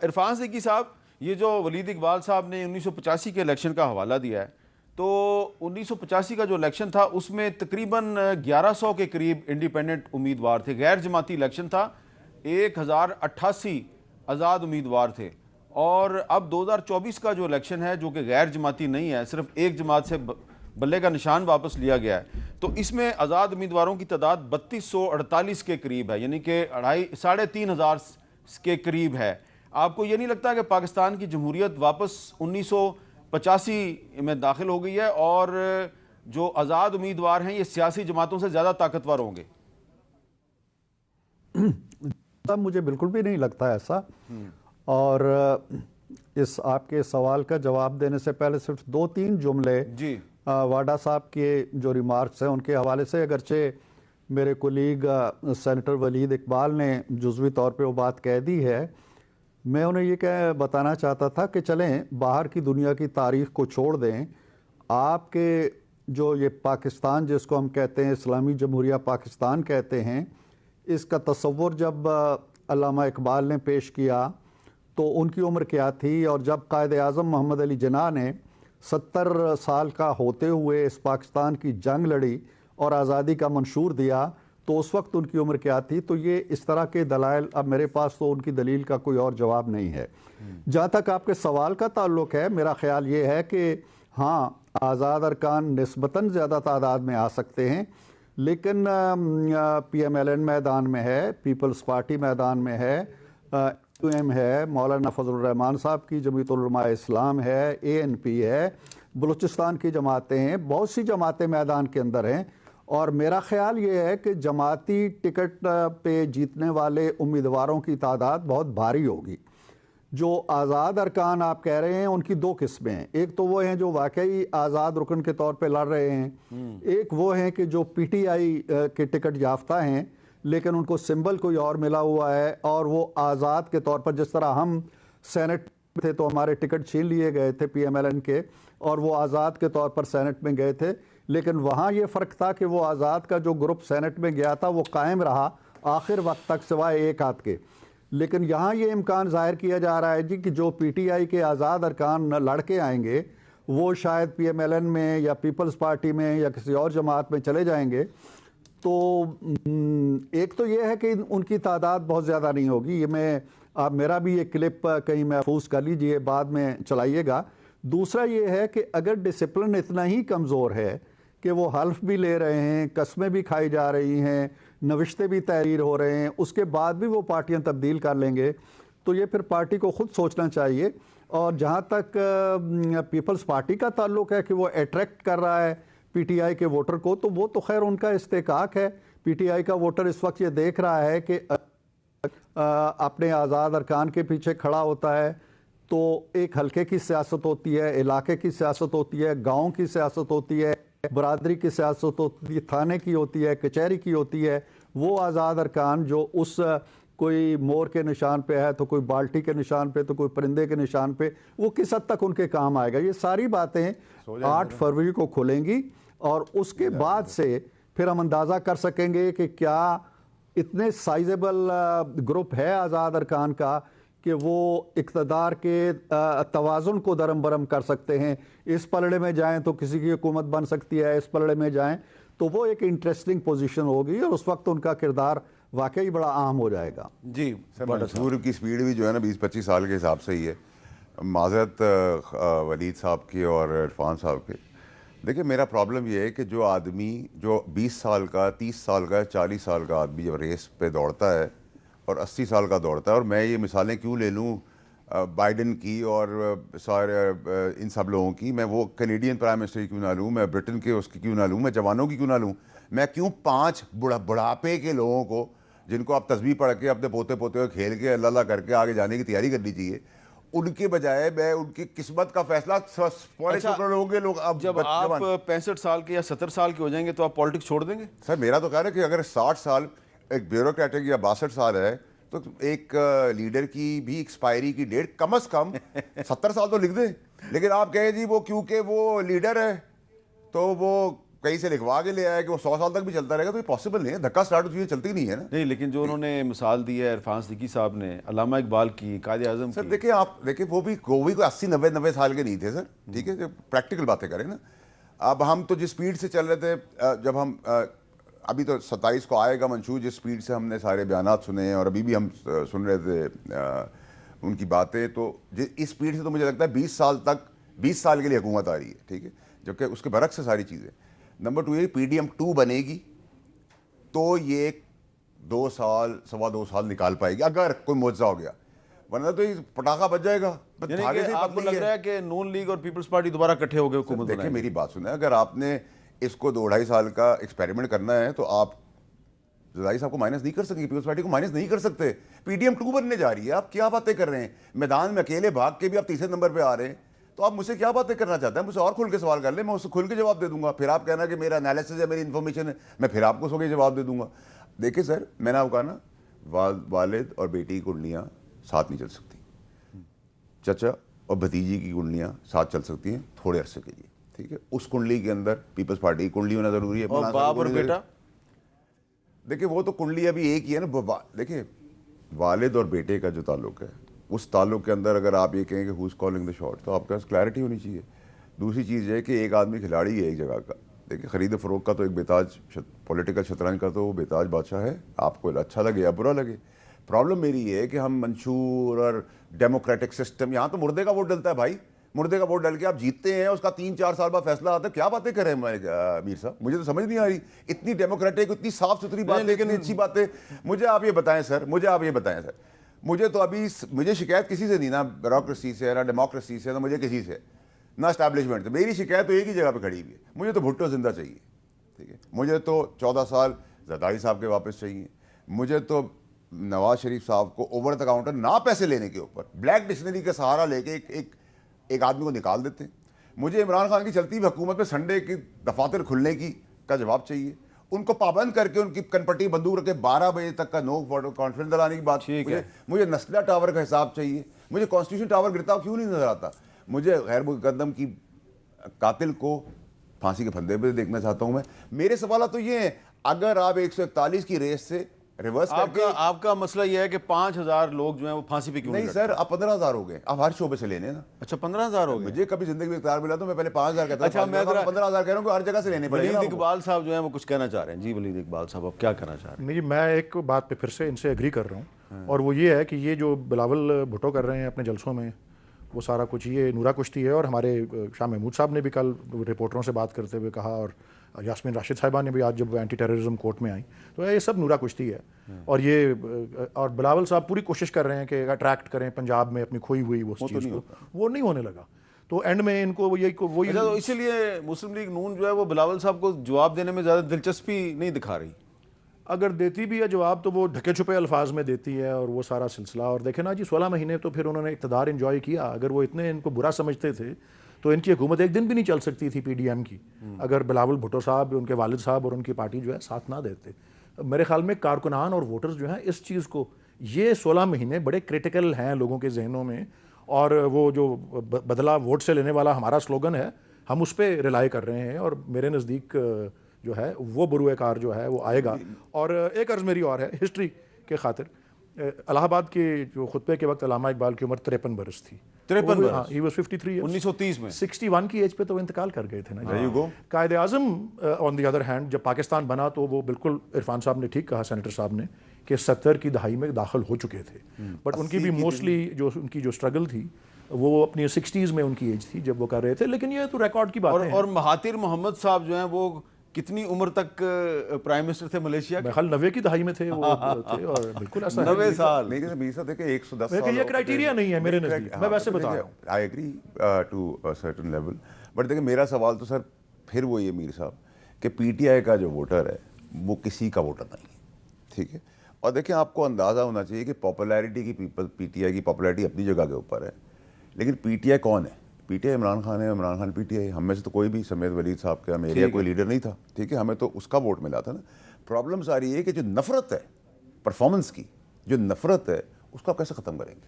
इरफान सिद्दीकी साहब, ये जो वलीद इकबाल साहब ने 1985 के इलेक्शन का हवाला दिया है, तो 1985 का जो इलेक्शन था उसमें तकरीबन 1100 के करीब इंडिपेंडेंट उम्मीदवार थे, गैर जमाती इलेक्शन था, 1088 आज़ाद उम्मीदवार थे। और अब 2024 का जो इलेक्शन है जो कि गैर जमाती नहीं है, सिर्फ एक जमात से बल्ले का निशान वापस लिया गया है, तो इसमें आज़ाद उम्मीदवारों की तादाद 3248 के करीब है, यानी कि 3,500 के करीब है। आपको ये नहीं लगता कि पाकिस्तान की जमहूरियत वापस 1985 में दाखिल हो गई है और जो आज़ाद उम्मीदवार हैं ये सियासी जमातों से ज़्यादा ताकतवर होंगे? मुझे बिल्कुल भी नहीं लगता ऐसा। और इस आपके सवाल का जवाब देने से पहले सिर्फ 2-3 जुमले जी वाडा साहब के जो रिमार्क्स हैं उनके हवाले से, अगरचे मेरे कोलीग सेनेटर वलीद इकबाल ने जुज़वी तौर पे वो बात कह दी है, मैं उन्हें ये बताना चाहता था कि चलें बाहर की दुनिया की तारीख़ को छोड़ दें। आपके जो ये पाकिस्तान जिसको हम कहते हैं इस्लामी जमहूरिया पाकिस्तान कहते हैं, इसका तसव्वुर जब अल्लामा इकबाल ने पेश किया तो उनकी उम्र क्या थी, और जब कायद आज़म मोहम्मद अली जिन्ना ने 70 साल का होते हुए इस पाकिस्तान की जंग लड़ी और आज़ादी का मंशूर दिया तो उस वक्त उनकी उम्र क्या थी। तो ये इस तरह के दलाइल, अब मेरे पास तो उनकी दलील का कोई और जवाब नहीं है। जहाँ तक आपके सवाल का ताल्लुक है, मेरा ख्याल ये है कि हाँ, आज़ाद अरकान निस्बतन ज़्यादा तादाद में आ सकते हैं, लेकिन PMLN मैदान में है, पीपल्स पार्टी मैदान में है, QM है, मौलाना फजल रहमान साहब की जमीयत उलमा इस्लाम है, ANP है, बलूचिस्तान की जमातें हैं, बहुत सी जमातें मैदान के अंदर हैं। और मेरा ख्याल ये है कि जमाती टिकट पे जीतने वाले उम्मीदवारों की तादाद बहुत भारी होगी। जो आज़ाद अरकान आप कह रहे हैं उनकी 2 किस्में हैं, एक तो वो हैं जो वाकई आज़ाद रुकन के तौर पे लड़ रहे हैं, एक वो हैं कि जो PTI के टिकट याफ्ता हैं लेकिन उनको सिंबल कोई और मिला हुआ है और वो आज़ाद के तौर पर, जिस तरह हम सेनेट थे तो हमारे टिकट छीन लिए गए थे PMLN के और वो आज़ाद के तौर पर सेनेट में गए थे, लेकिन वहाँ ये फ़र्क था कि वो आज़ाद का जो ग्रुप सेनेट में गया था वो कायम रहा आखिर वक्त तक सिवाय एक आध के। लेकिन यहाँ ये इम्कान ज़ाहिर किया जा रहा है जी कि जो PTI के आज़ाद अरकान लड़के आएंगे वो शायद PMLN में या पीपल्स पार्टी में या किसी और जमात में चले जाएंगे। तो एक तो ये है कि उनकी तादाद बहुत ज़्यादा नहीं होगी, ये मैं आप मेरा भी ये क्लिप कहीं महफूज कर लीजिए, बाद में चलाइएगा। दूसरा ये है कि अगर डिसिप्लिन इतना ही कमज़ोर है कि वो हल्फ भी ले रहे हैं, कस्में भी खाई जा रही हैं, नविश्ते भी तहरीर हो रहे हैं, उसके बाद भी वो पार्टियां तब्दील कर लेंगे, तो ये फिर पार्टी को ख़ुद सोचना चाहिए। और जहाँ तक पीपल्स पार्टी का ताल्लुक है कि वो अट्रैक्ट कर रहा है PTI के वोटर को, तो वो तो खैर उनका इस्तेकाक है। PTI का वोटर इस वक्त ये देख रहा है कि अपने आज़ाद अरकान के पीछे खड़ा होता है तो एक हल्के की सियासत होती है, इलाके की सियासत होती है, गाँव की सियासत होती है, बरादरी की सियासत होती है, थाने की होती है, कचहरी की होती है। वो आज़ाद अरकान जो उस कोई मोर के निशान पे है तो कोई बाल्टी के निशान पे तो कोई परिंदे के निशान पे, वो किस हद तक उनके काम आएगा। ये सारी बातें 8 फरवरी को खुलेंगी और उसके बाद से फिर हम अंदाज़ा कर सकेंगे कि क्या इतने साइजेबल ग्रुप है आज़ाद अरकान का कि वो इक़्तिदार के तवाज़ुन को दरम बरम कर सकते हैं। इस पलड़े में जाएं तो किसी की हुकूमत बन सकती है, इस पलड़े में जाएं तो वो एक इंटरेस्टिंग पोजीशन होगी और उस वक्त उनका किरदार वाकई बड़ा अहम हो जाएगा। जी मंसूर की स्पीड भी जो है ना 20-25 साल के हिसाब से ही है। माज़रत वलीद साहब की और इरफान साहब के, देखिए मेरा प्रॉब्लम ये है कि जो आदमी जो 20 साल का, 30 साल का, 40 साल का आदमी जब रेस पे दौड़ता है और 80 साल का दौड़ता है, और मैं ये मिसालें क्यों ले लूँ बाइडन की और सारे इन सब लोगों की, मैं वो कैनेडियन प्राइम मिनिस्टर की क्यों ना लूँ, मैं ब्रिटेन के उसकी क्यों ना लूँ, मैं जवानों की क्यों ना लूँ, मैं क्यों 5 बुढ़ापे के लोगों को जिनको आप तस्बीह पढ़ के अपने पोते पोते को खेल के अल्लाह करके आगे जाने की तैयारी करनी चाहिए, उनके बजाय मैं उनकी किस्मत का फैसला होंगे लोग। अब जब आप 65 साल के या 70 साल के हो जाएंगे तो आप पॉलिटिक्स छोड़ देंगे? सर मेरा तो कहना है कि अगर 60 साल एक ब्यूरोक्रेटिक या 62 साल है तो एक लीडर की भी एक्सपायरी की डेट कम से कम 70 साल तो लिख दे। लेकिन आप कहें जी वो क्योंकि वो लीडर है तो वो कहीं से लिखवा के ले आया कि वो 100 साल तक भी चलता रहेगा, तो ये पॉसिबल नहीं है। धक्का स्टार्ट चीज़ें चलती नहीं है ना। नहीं, लेकिन जो उन्होंने मिसाल दी है इरफान सिद्दीकी साहब ने, अल्लामा इकबाल की, कायदे आज़म सर की। देखिए, आप देखिए वो भी कोई 80-90 साल के नहीं थे सर, ठीक है, जो प्रैक्टिकल बातें करें ना। अब हम तो जिस स्पीड से चल रहे थे, जब हम अभी तो 27 को आएगा मंशूर, जिस स्पीड से हमने सारे बयानात सुने और अभी भी हम सुन रहे थे उनकी बातें, तो इस स्पीड से तो मुझे लगता है 20 साल के लिए हुकूमत आ रही है, ठीक है, जबकि उसके बरक्स से सारी चीज़ें। नंबर 2 ये PDM 2 बनेगी तो ये 2 साल, 2.25 साल निकाल पाएगी अगर कोई मुआवजा हो गया, वरना तो ये पटाखा बच जाएगा। यानी धागे कि से आपको पतली लग रहा है कि नून लीग और पीपल्स पार्टी दोबारा इकट्ठे हो गए हुकूमत देखिए बनाएंगे। मेरी बात सुने, अगर आपने इसको 2-2.5 साल का एक्सपेरिमेंट करना है तो आप जरदारी साहब को माइनस नहीं कर सकते, पीपल्स पार्टी को माइनस नहीं कर सकते। PDM 2 बनने जा रही है, आप क्या बातें कर रहे हैं? मैदान में अकेले भाग के भी आप तीसरे नंबर पे आ रहे हैं, तो आप मुझसे क्या बातें करना चाहते हैं? मुझसे और खुल के सवाल कर ले, मैं उससे खुल के जवाब दे दूंगा। फिर आप कहना कि मेरा एनालिसिस है, मेरी इन्फॉर्मेशन है, मैं फिर आपको सो के जवाब दे दूंगा। देखिए सर, मैंने आपको कहा ना, वालिद और बेटी की कुंडलियाँ साथ नहीं चल सकती, चचा और भतीजी की कुंडलियाँ साथ चल सकती हैं थोड़े अरसे के लिए, ठीक है। उस कुंडली के अंदर पीपल्स पार्टी की कुंडली होना जरूरी है। और बाप और बेटा, देखिए वो तो कुंडली अभी एक ही है ना। देखिए वालिद और बेटे का जो ताल्लुक है, उस ताल्लुक के अंदर अगर आप ये कहें कि who is calling the shot, तो आपके पास क्लैरिटी होनी चाहिए। दूसरी चीज़ है कि एक आदमी खिलाड़ी है एक जगह का। देखिए खरीद फरोख्त का तो एक बेताज पॉलिटिकल शतरंज का तो वो बेताज बादशाह है, आपको अच्छा लगे या बुरा लगे। प्रॉब्लम मेरी ये है कि हम मंशूर और डेमोक्रेटिक सिस्टम, यहाँ तो मुर्दे का वोट डलता है भाई, मुर्दे का वोट डाल के आप जीतते हैं, उसका 3-4 साल बाद फैसला आता है। क्या बातें कर रहे हैं मीर साहब, मुझे तो समझ नहीं आ रही। इतनी डेमोक्रेटिक, इतनी साफ सुथरी बातें, लेकिन इतनी अच्छी बातें, मुझे आप ये बताएं सर, मुझे तो अभी मुझे शिकायत किसी से नहीं, ना ब्यूरोक्रेसी से, ना डेमोक्रेसी से, ना मुझे किसी से, ना एस्टैब्लिशमेंट से। मेरी शिकायत तो एक ही जगह पे खड़ी हुई है, मुझे तो भुट्टो जिंदा चाहिए, ठीक है। मुझे तो 14 साल जरदारी साहब के वापस चाहिए। मुझे तो नवाज शरीफ साहब को ओवर द काउंटर ना पैसे लेने के ऊपर ब्लैक डिक्शनरी का सहारा लेके एक आदमी को निकाल देते हैं। मुझे इमरान खान की चलती हुई हुकूमत में संडे की दफातर खुलने का जवाब चाहिए। उनको पाबंद करके उनकी कनपट्टी बंदूक रखे 12 बजे तक का नो कॉन्फ्रेंस दिलाने की बात। मुझे नस्ला टावर का हिसाब चाहिए। मुझे कॉन्स्टिट्यूशन टावर गिरता हुआ क्यों नहीं नजर आता? मुझे गैर मुकद्दम की कातिल को फांसी के फंदे पे देखना चाहता हूं मैं। मेरे सवाल तो ये हैं, अगर आप 141 की रेस से रिवर्स करके, आपका मसला यह है कि 5,000 लोग जो हैं वो फांसी पे क्यों नहीं सर, अब 15,000 हो गए, अब हर शोबे से लेने ना। अच्छा 15,000 हो गए। मुझे कभी जिंदगी में इख्तियार मिला तो मैं पहले 5,000 कहता था। अच्छा, मैं 15,000 कह रहा हूँ, हर जगह से लेने पड़ेगा। वलीद इकबाल साहब जो हैं वो कुछ कहना चाह रहे हैं। जी वलीद इकबाल साहब, आप क्या कहना चाह रहे हैं? नहीं, मैं एक बात पे फिर से इनसे एग्री कर रहा हूँ, और वो ये है कि ये जो बिलावल भुट्टो कर रहे हैं अपने जलसों में, वो सारा कुछ ये नूरा कुश्ती है। और हमारे शाह महमूद साहब ने भी कल रिपोर्टरों से बात करते हुए कहा, और यास्मीन राशिद साहिबा ने भी आज जब एंटी टेररिज्म कोर्ट में आई, तो ये सब नूरा कुश्ती है। और ये और बिलावल साहब पूरी कोशिश कर रहे हैं कि अट्रैक्ट करें पंजाब में अपनी खोई हुई वो चीज़ को, वो नहीं होने लगा। तो एंड में इनको वही अच्छा, तो इसीलिए मुस्लिम लीग नून जो है वो बिलावल साहब को जवाब देने में ज़्यादा दिलचस्पी नहीं दिखा रही। अगर देती भी है जवाब तो वो ढके छुपे अल्फाज में देती है, और वो सारा सिलसिला। और देखे ना जी, 16 महीने तो फिर उन्होंने इक़्तिदार एंजॉय किया। अगर वो इतने इनको बुरा समझते थे तो इनकी हुकूमत एक दिन भी नहीं चल सकती थी PDM की, अगर बिलावल भुट्टो साहब, उनके वालिद साहब और उनकी पार्टी जो है साथ ना देते। मेरे ख्याल में कारकुनान और वोटर्स जो हैं इस चीज़ को, ये 16 महीने बड़े क्रिटिकल हैं लोगों के जहनों में। और वो जो बदला वोट से लेने वाला हमारा स्लोगन है, हम उस पर रिलाई कर रहे हैं, और मेरे नज़दीक जो है वो बरूएकार जो है वो आएगा। और एक अर्ज़ मेरी और है हिस्ट्री के खातिर, इलाहाबाद के जो खुतबे के वक्त अल्लामा इकबाल की उम्र 53 बरस थी। 53 बरस? हाँ, he was 53 years। 1930 में 61 की एज पे तो वो इंतकाल कर गए थे ना। There you go। कायदे आज़म ऑन द अदर हैंड जब पाकिस्तान बना तो वो बिल्कुल, इरफान साहब ने ठीक कहा, सेनेटर साहब ने, कि 70 की दहाई में दाखिल हो चुके थे। बट उनकी भी मोस्टली जो उनकी जो स्ट्रगल थी वो अपनी 60s में उनकी एज थी जब वो कर रहे थे। लेकिन ये तो रिकॉर्ड की बात है। और महातिर मोहम्मद साहब जो हैं वो कितनी उम्र तक प्राइम मिनिस्टर थे मलेशिया के? 90 की दहाई में थे वो थे, और बिल्कुल ऐसा 90 साल। नहीं मीर साहब देखिए 110 साल ये क्राइटेरिया नहीं है मेरे नज़दीक, मैं वैसे बता रहा हूँ। I agree to a certain level, but देखिए मेरा सवाल तो सर फिर वो ये मीर साहब कि PTI का जो वोटर है वो किसी का वोटर नहीं है, ठीक है। और देखिए आपको अंदाज़ा होना चाहिए कि पॉपुलैरिटी की PTI की पॉपुलैरिटी अपनी जगह के ऊपर है, लेकिन PTI कौन है? PTI इमरान खान है, इमरान खान PTI। हम में से तो कोई भी, समेत वलीद साहब का मेरे कोई लीडर नहीं था, ठीक है, हमें तो उसका वोट मिला था ना। प्रॉब्लम सारी है कि जो नफरत है परफॉर्मेंस की, जो नफरत है उसको आप कैसे ख़त्म करेंगे?